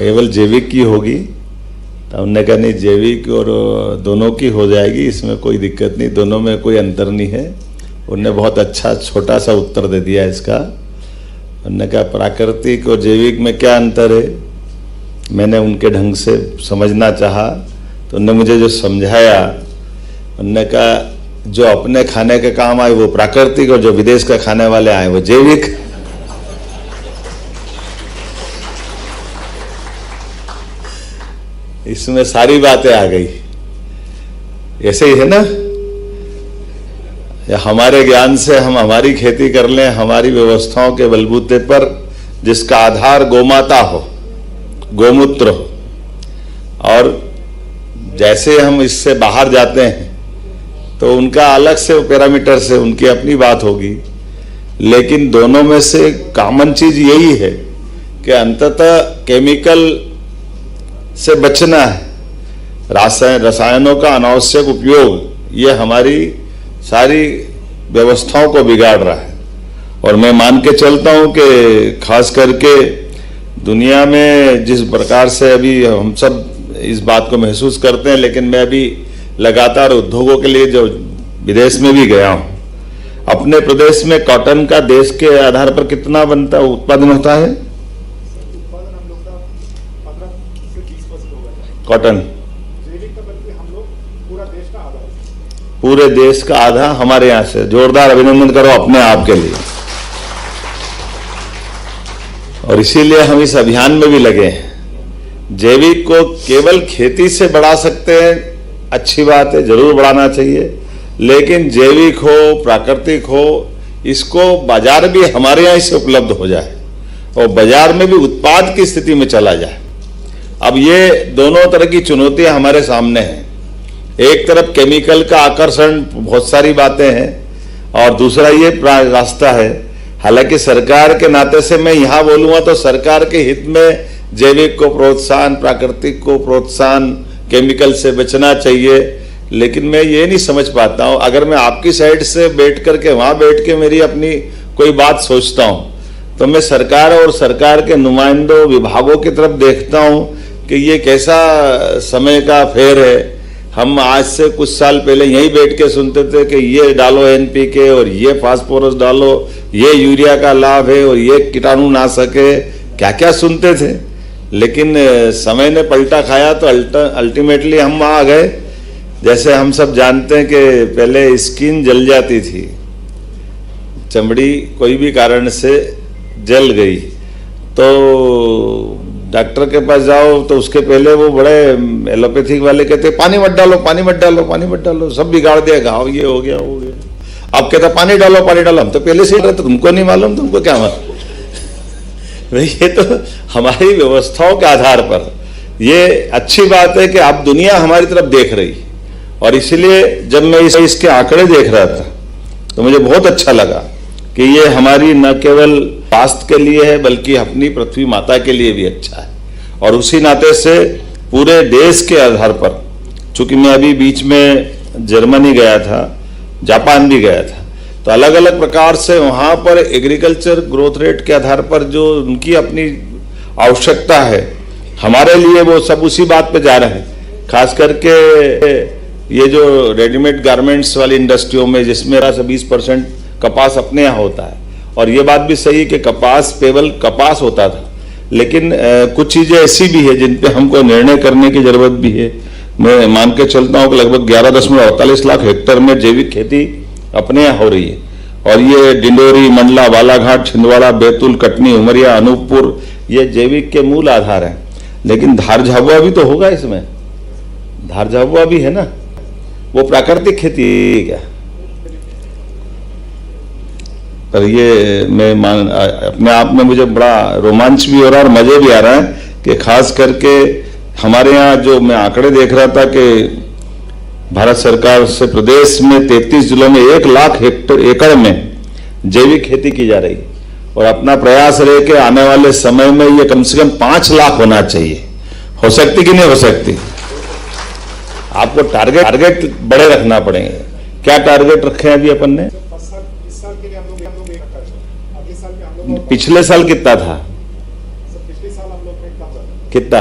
केवल जैविक की होगी? तो हमने कहा नहीं, जैविक और दोनों की हो जाएगी, इसमें कोई दिक्कत नहीं, दोनों में कोई अंतर नहीं है। उन्होंने बहुत अच्छा छोटा सा उत्तर दे दिया इसका। उन्होंने कहा प्राकृतिक और जैविक में क्या अंतर है? मैंने उनके ढंग से समझना चाहा तो उन्होंने मुझे जो समझाया, उन्होंने कहा जो अपने खाने के काम आए वो प्राकृतिक और जो विदेश का खाने वाले आए वो जैविक। इसमें सारी बातें आ गई। ऐसे ही है ना, या हमारे ज्ञान से हम हमारी खेती कर लें, हमारी व्यवस्थाओं के बलबूते पर, जिसका आधार गोमाता हो, गोमूत्र हो, और जैसे हम इससे बाहर जाते हैं तो उनका अलग से पैरामीटर से उनकी अपनी बात होगी, लेकिन दोनों में से कॉमन चीज यही है कि अंततः केमिकल से बचना है। रसायनों का अनावश्यक उपयोग ये हमारी सारी व्यवस्थाओं को बिगाड़ रहा है। और मैं मान के चलता हूं कि खास करके दुनिया में जिस प्रकार से अभी हम सब इस बात को महसूस करते हैं, लेकिन मैं अभी लगातार उद्योगों के लिए जो विदेश में भी गया हूं, अपने प्रदेश में कॉटन का देश के आधार पर कितना बनता उत्पादन होता है? कॉटन पूरे देश का आधा हमारे यहां से। जोरदार अभिनंदन करो अपने आप के लिए। और इसीलिए हम इस अभियान में भी लगे हैं। जैविक को केवल खेती से बढ़ा सकते हैं, अच्छी बात है, जरूर बढ़ाना चाहिए, लेकिन जैविक हो, प्राकृतिक हो, इसको बाजार भी हमारे यहां से उपलब्ध हो जाए और बाजार में भी उत्पाद की स्थिति में चला जाए। अब ये दोनों तरह की चुनौतियां हमारे सामने हैं। एक तरफ केमिकल का आकर्षण, बहुत सारी बातें हैं, और दूसरा ये रास्ता है। हालांकि सरकार के नाते से मैं यहां बोलूंगा तो सरकार के हित में जैविक को प्रोत्साहन, प्राकृतिक को प्रोत्साहन, केमिकल से बचना चाहिए, लेकिन मैं ये नहीं समझ पाता हूं, अगर मैं आपकी साइड से बैठ करके वहां बैठ के मेरी अपनी कोई बात सोचता हूं, तो मैं सरकार और सरकार के नुमाइंदों, विभागों की तरफ देखता हूं कि ये कैसा समय का फेर है। हम आज से कुछ साल पहले यहीं बैठ के सुनते थे कि ये डालो NPK और ये फास्फोरस डालो, ये यूरिया का लाभ है और ये कीटाणुनाशक है, क्या क्या सुनते थे। लेकिन समय ने पलटा खाया तो अल्टीमेटली हम वहां आ गए। जैसे हम सब जानते हैं कि पहले स्किन जल जाती थी, चमड़ी कोई भी कारण से जल गई तो डॉक्टर के पास जाओ तो उसके पहले वो बड़े एलोपैथिक वाले कहते पानी मत डालो, पानी मत डालो, पानी मत डालो, सब बिगाड़ दिया, घाव ये हो गया, हो गया। अब कहता पानी डालो, पानी डालो। हम तो पहले से ही रहते, तुमको नहीं मालूम, तुमको क्या मालूम। भाई ये तो हमारी व्यवस्थाओं के आधार पर ये अच्छी बात है कि अब दुनिया हमारी तरफ देख रही, और इसलिए जब मैं इसके आंकड़े देख रहा था तो मुझे बहुत अच्छा लगा कि ये हमारी न केवल स्वास्थ्य के लिए है बल्कि अपनी पृथ्वी माता के लिए भी अच्छा है। और उसी नाते से पूरे देश के आधार पर, चूंकि मैं अभी बीच में जर्मनी गया था, जापान भी गया था, तो अलग अलग प्रकार से वहां पर एग्रीकल्चर ग्रोथ रेट के आधार पर जो उनकी अपनी आवश्यकता है, हमारे लिए वो सब उसी बात पे जा रहे हैं। खास करके ये जो रेडीमेड गारमेंट्स वाली इंडस्ट्रियों में, जिसमें 20% कपास अपने यहाँ होता है, और ये बात भी सही कि कपास केवल कपास होता था, लेकिन कुछ चीजें ऐसी भी है जिन पे हमको निर्णय करने की जरूरत भी है। मैं मान के चलता हूँ कि लगभग 11.48 लाख हेक्टेयर में जैविक खेती अपने यहाँ हो रही है, और ये डिंडोरी, मंडला, बालाघाट, छिंदवाड़ा, बैतूल, कटनी, उमरिया, अनूपपुर, ये जैविक के मूल आधार हैं। लेकिन धार झाबुआ भी तो होगा इसमें, धार झाबुआ भी है ना, वो प्राकृतिक खेती क्या। पर ये मैं अपने आप में मुझे बड़ा रोमांच भी हो रहा है और मजे भी आ रहा है कि खास करके हमारे यहाँ जो मैं आंकड़े देख रहा था कि भारत सरकार से प्रदेश में 33 जिलों में 1 लाख एकड़ में जैविक खेती की जा रही है, और अपना प्रयास रहे कि आने वाले समय में ये कम से कम 5 लाख होना चाहिए। हो सकती कि नहीं हो सकती? आपको टारगेट बड़े रखना पड़ेंगे। क्या टारगेट रखे हैं अभी अपन ने? पिछले साल कितना था? कितना?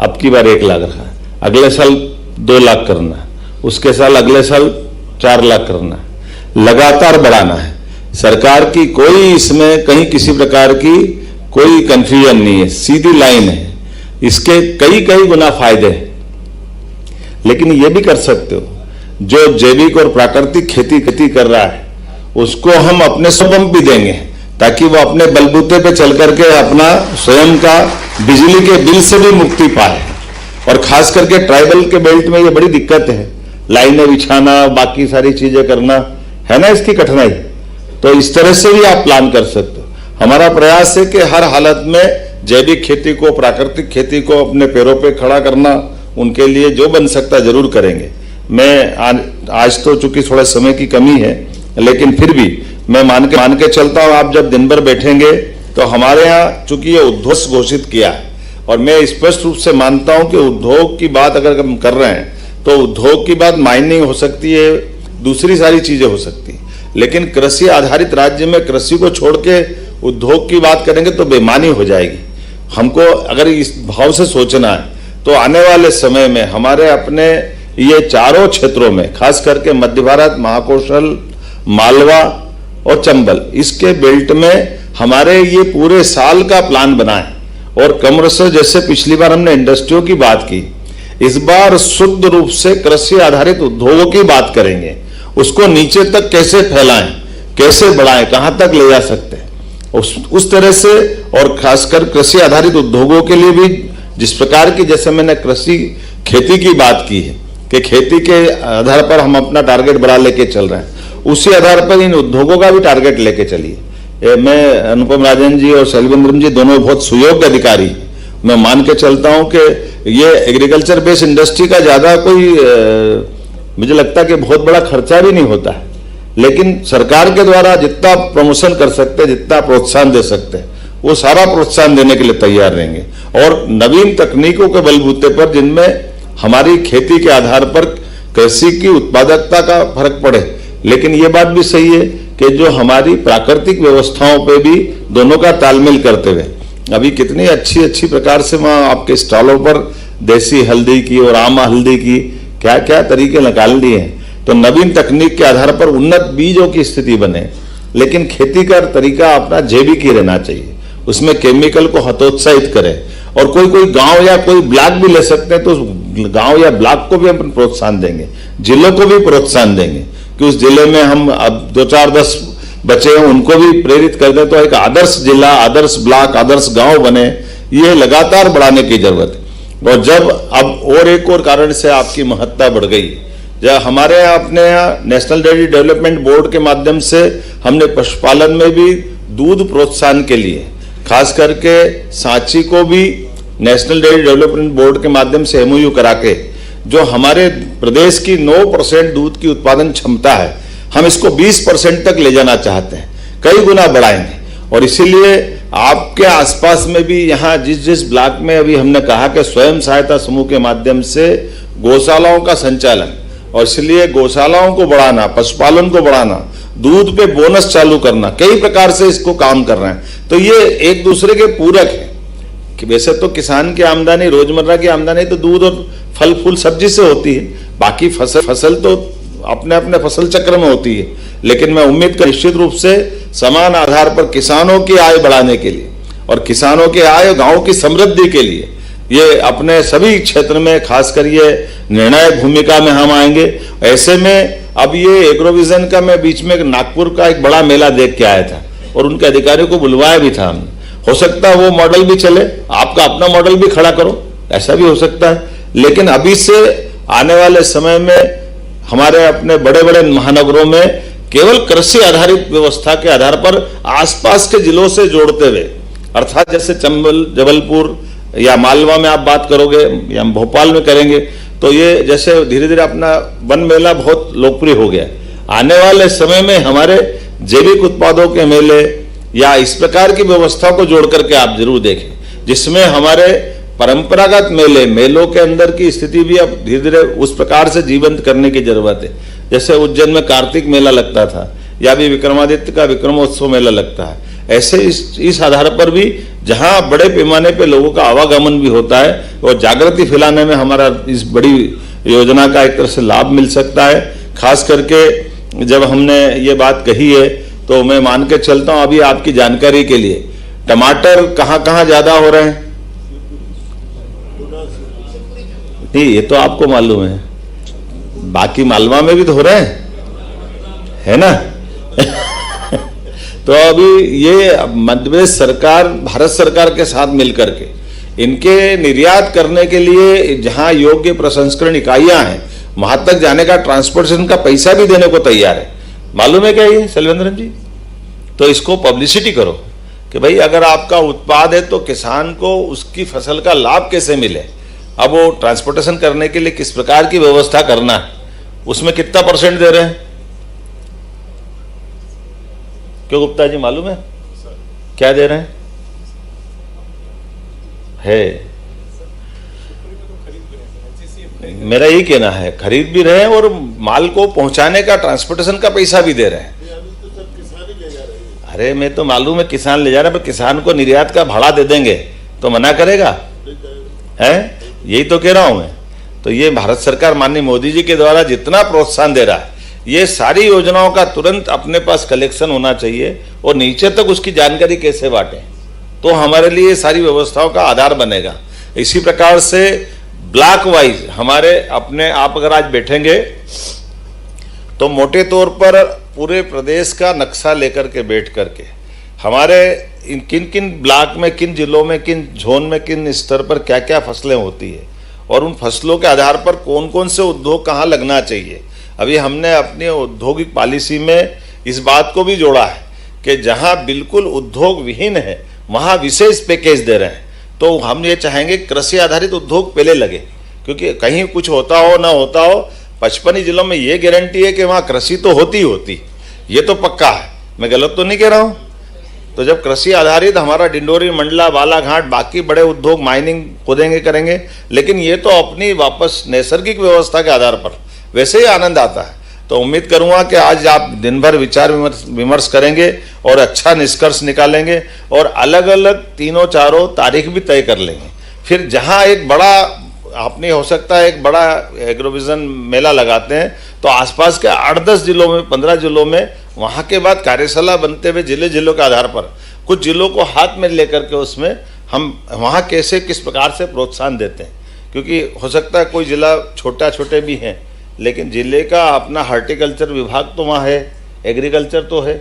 अब की बार 1 लाख रखा, अगले साल 2 लाख करना, उसके साल अगले साल 4 लाख करना, लगातार बढ़ाना है। सरकार की कोई इसमें कहीं किसी प्रकार की कोई कंफ्यूजन नहीं है, सीधी लाइन है। इसके कई कई गुना फायदे हैं। लेकिन ये भी कर सकते हो, जो जैविक और प्राकृतिक खेती कर रहा है उसको हम अपने पंप भी देंगे ताकि वो अपने बलबूते पे चल करके अपना स्वयं का बिजली के बिल से भी मुक्ति पाए। और खास करके ट्राइबल के बेल्ट में ये बड़ी दिक्कत है, लाइनें बिछाना, बाकी सारी चीजें करना है ना, इसकी कठिनाई। तो इस तरह से भी आप प्लान कर सकते हो। हमारा प्रयास है कि हर हालत में जैविक खेती को, प्राकृतिक खेती को अपने पैरों पे खड़ा करना, उनके लिए जो बन सकता जरूर करेंगे। मैं आज तो चूंकि थोड़ा समय की कमी है, लेकिन फिर भी मैं मान के चलता हूं, आप जब दिन भर बैठेंगे तो हमारे यहाँ चूंकि ये उद्योग घोषित किया है और मैं स्पष्ट रूप से मानता हूं कि उद्योग की बात अगर हम कर रहे हैं तो उद्योग की बात माइनिंग हो सकती है, दूसरी सारी चीजें हो सकती है, लेकिन कृषि आधारित राज्य में कृषि को छोड़ के उद्योग की बात करेंगे तो बेईमानी हो जाएगी। हमको अगर इस भाव से सोचना है तो आने वाले समय में हमारे अपने ये चारों क्षेत्रों में, खास करके मध्य भारत, महाकौशल, मालवा और चंबल, इसके बेल्ट में हमारे ये पूरे साल का प्लान बनाएं। और क्रमशः जैसे पिछली बार हमने इंडस्ट्रियों की बात की, इस बार शुद्ध रूप से कृषि आधारित उद्योगों की बात करेंगे। उसको नीचे तक कैसे फैलाएं, कैसे बढ़ाएं, कहां तक ले जा सकते हैं, उस तरह से। और खासकर कृषि आधारित उद्योगों के लिए भी जिस प्रकार की, जैसे मैंने कृषि खेती की बात की है कि खेती के आधार पर हम अपना टारगेट बढ़ा लेके चल रहे हैं, उसी आधार पर इन उद्योगों का भी टारगेट लेके चलिए। मैं अनुपम राजन जी और शैलवेंद्रम जी दोनों बहुत सुयोग्य अधिकारी, मैं मान के चलता हूं कि ये एग्रीकल्चर बेस्ड इंडस्ट्री का ज्यादा कोई मुझे लगता है कि बहुत बड़ा खर्चा भी नहीं होता है, लेकिन सरकार के द्वारा जितना प्रमोशन कर सकते हैं, जितना प्रोत्साहन दे सकते हैं, वो सारा प्रोत्साहन देने के लिए तैयार रहेंगे। और नवीन तकनीकों के बलबूते पर जिनमें हमारी खेती के आधार पर कृषि की उत्पादकता का फर्क पड़े, लेकिन ये बात भी सही है कि जो हमारी प्राकृतिक व्यवस्थाओं पे भी दोनों का तालमेल करते हुए, अभी कितनी अच्छी अच्छी प्रकार से वहां आपके स्टॉलों पर देसी हल्दी की और आम हल्दी की क्या क्या तरीके निकाल दिए हैं। तो नवीन तकनीक के आधार पर उन्नत बीजों की स्थिति बने, लेकिन खेती का तरीका अपना जैविक ही रहना चाहिए, उसमें केमिकल को हतोत्साहित करें। और कोई कोई गांव या कोई ब्लॉक भी ले सकते हैं, तो गांव या ब्लॉक को भी हम प्रोत्साहन देंगे, जिलों को भी प्रोत्साहन देंगे कि उस जिले में हम अब 2-4-10 बच्चे हैं उनको भी प्रेरित कर दें, तो एक आदर्श जिला, आदर्श ब्लॉक, आदर्श गांव बने। ये लगातार बढ़ाने की जरूरत है। और जब अब और एक और कारण से आपकी महत्ता बढ़ गई, जब हमारे यहाँ अपने यहाँ नेशनल डेयरी डेवलपमेंट बोर्ड के माध्यम से हमने पशुपालन में भी दूध प्रोत्साहन के लिए खास करके सांची को भी नेशनल डेयरी डेवलपमेंट बोर्ड के माध्यम से एमओयू करा के, जो हमारे प्रदेश की 9% दूध की उत्पादन क्षमता है, हम इसको 20% तक ले जाना चाहते हैं, कई गुना बढ़ाएंगे। और इसीलिए आपके आसपास में भी यहाँ जिस जिस ब्लॉक में अभी हमने कहा कि स्वयं सहायता समूह के माध्यम से गौशालाओं का संचालन, और इसलिए गौशालाओं को बढ़ाना, पशुपालन को बढ़ाना, दूध पे बोनस चालू करना, कई प्रकार से इसको काम कर रहे हैं। तो ये एक दूसरे के पूरक है कि वैसे तो किसान की आमदनी, रोजमर्रा की आमदनी तो दूध और फल फूल सब्जी से होती है, बाकी फसल तो अपने अपने फसल चक्र में होती है। लेकिन मैं उम्मीद कर निश्चित रूप से समान आधार पर किसानों की आय बढ़ाने के लिए और किसानों के आय, गांव की समृद्धि के लिए ये अपने सभी क्षेत्र में खासकर ये निर्णायक भूमिका में हम आएंगे। ऐसे में अब ये एग्रोविजन का, मैं बीच में नागपुर का एक बड़ा मेला देख के आया था और उनके अधिकारियों को बुलवाया भी था हमने। हो सकता है वो मॉडल भी चले, आपका अपना मॉडल भी खड़ा करो, ऐसा भी हो सकता है। लेकिन अभी से आने वाले समय में हमारे अपने बड़े बड़े महानगरों में केवल कृषि आधारित व्यवस्था के आधार पर आसपास के जिलों से जोड़ते हुए, अर्थात जैसे चंबल, जबलपुर या मालवा में आप बात करोगे या भोपाल में करेंगे, तो ये जैसे धीरे धीरे अपना वन मेला बहुत लोकप्रिय हो गया। आने वाले समय में हमारे जैविक उत्पादों के मेले या इस प्रकार की व्यवस्था को जोड़ करके आप जरूर देखें, जिसमें हमारे परंपरागत मेलों के अंदर की स्थिति भी अब धीरे धीरे उस प्रकार से जीवंत करने की जरूरत है। जैसे उज्जैन में कार्तिक मेला लगता था, या भी विक्रमादित्य का विक्रमोत्सव मेला लगता है, ऐसे इस आधार पर भी जहां बड़े पैमाने पे लोगों का आवागमन भी होता है और जागृति फैलाने में हमारा इस बड़ी योजना का एक तरह से लाभ मिल सकता है। खास करके जब हमने ये बात कही है तो मैं मान के चलता हूं, अभी आपकी जानकारी के लिए, टमाटर कहां कहां ज्यादा हो रहे हैं? नहीं, ये तो आपको मालूम है, बाकी मालवा में भी तो हो रहे हैं, है ना? तो अभी ये मध्य प्रदेश सरकार भारत सरकार के साथ मिलकर के इनके निर्यात करने के लिए जहां योग्य प्रसंस्करण इकाइयां हैं वहां तक जाने का ट्रांसपोर्टेशन का पैसा भी देने को तैयार है। मालूम है क्या ये शैलेंद्रन जी? तो इसको पब्लिसिटी करो कि भाई अगर आपका उत्पाद है तो किसान को उसकी फसल का लाभ कैसे मिले। अब वो ट्रांसपोर्टेशन करने के लिए किस प्रकार की व्यवस्था करना है, उसमें कितना % दे रहे हैं? क्यों गुप्ता जी, मालूम है क्या दे रहे हैं? मेरा यही कहना है, खरीद भी रहे हैं और माल को पहुंचाने का ट्रांसपोर्टेशन का पैसा भी दे रहे हैं। अरे मैं तो मालूम है किसान ले जा रहे हैं, पर किसान को निर्यात का भाड़ा दे देंगे तो मना करेगा? है, यही तो कह रहा हूं मैं। तो ये भारत सरकार माननीय मोदी जी के द्वारा जितना प्रोत्साहन दे रहा है, ये सारी योजनाओं का तुरंत अपने पास कलेक्शन होना चाहिए और नीचे तक उसकी जानकारी कैसे बांटें, तो हमारे लिए सारी व्यवस्थाओं का आधार बनेगा। इसी प्रकार से ब्लॉक वाइज हमारे अपने, आप अगर आज बैठेंगे तो मोटे तौर पर पूरे प्रदेश का नक्शा लेकर के बैठ करके हमारे किन किन ब्लॉक में, किन जिलों में, किन जोन में, किन स्तर पर क्या क्या फसलें होती है और उन फसलों के आधार पर कौन कौन से उद्योग कहाँ लगना चाहिए। अभी हमने अपनी औद्योगिक पॉलिसी में इस बात को भी जोड़ा है कि जहां बिल्कुल उद्योग विहीन है वहां विशेष पैकेज दे रहे हैं। तो हम ये चाहेंगे कृषि आधारित उद्योग पहले लगे, क्योंकि कहीं कुछ होता हो ना होता हो, 55 जिलों में ये गारंटी है कि वहां कृषि तो होती, ये तो पक्का है। मैं गलत तो नहीं कह रहा हूं? तो जब कृषि आधारित हमारा डिंडोरी, मंडला, बालाघाट, बाकी बड़े उद्योग माइनिंग खोदेंगे करेंगे, लेकिन ये तो अपनी वापस नैसर्गिक व्यवस्था के आधार पर वैसे ही आनंद आता है। तो उम्मीद करूंगा कि आज आप दिन भर विचार विमर्श करेंगे और अच्छा निष्कर्ष निकालेंगे और अलग अलग 3-4 तारीख भी तय कर लेंगे। फिर जहां एक बड़ा, आपने हो सकता है एक बड़ा एग्रोविजन मेला लगाते हैं तो आसपास के 8-10 जिलों में, 15 जिलों में, वहां के बाद कार्यशाला बनते हुए जिलों के आधार पर कुछ जिलों को हाथ में लेकर के उसमें हम वहां कैसे किस प्रकार से प्रोत्साहन देते हैं। क्योंकि हो सकता है कोई जिला छोटे भी हैं, लेकिन जिले का अपना हार्टिकल्चर विभाग तो वहाँ है, एग्रीकल्चर तो है,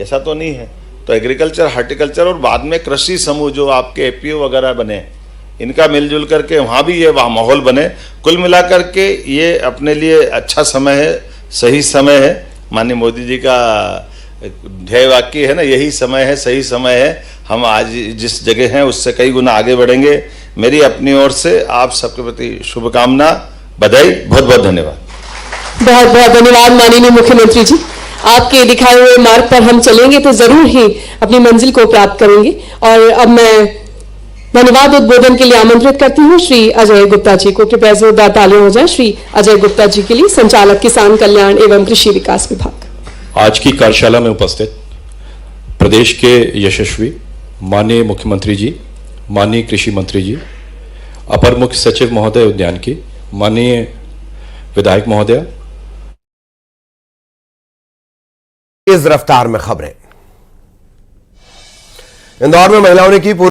ऐसा तो नहीं है। तो एग्रीकल्चर, हार्टिकल्चर और बाद में कृषि समूह जो आपके एपीओ वगैरह बने, इनका मिलजुल करके वहाँ भी ये वहाँ माहौल बने। कुल मिलाकर के ये अपने लिए अच्छा समय है, सही समय है। माननीय मोदी जी का ध्येय वाक्य है ना, यही समय है, सही समय है। हम आज जिस जगह हैं उससे कई गुना आगे बढ़ेंगे। मेरी अपनी ओर से आप सबके प्रति शुभकामना, बधाई, बहुत बहुत धन्यवाद। बहुत बहुत धन्यवाद माननीय मुख्यमंत्री जी। आपके दिखाए हुए मार्ग पर हम चलेंगे तो जरूर ही अपनी मंजिल को प्राप्त करेंगे। और अब मैं धन्यवाद उद्बोधन के लिए आमंत्रित करती हूँ श्री अजय गुप्ता जी को। कृपया जोरदार तालियां हो जाए श्री अजय गुप्ता जी के लिए, संचालक किसान कल्याण एवं कृषि विकास विभाग। आज की कार्यशाला में उपस्थित प्रदेश के यशस्वी माननीय मुख्यमंत्री जी, माननीय कृषि मंत्री जी, अपर मुख्य सचिव महोदय उद्यान की, माननीय विधायक महोदय। तेज रफ्तार में खबरें। इंदौर में महिलाओं ने की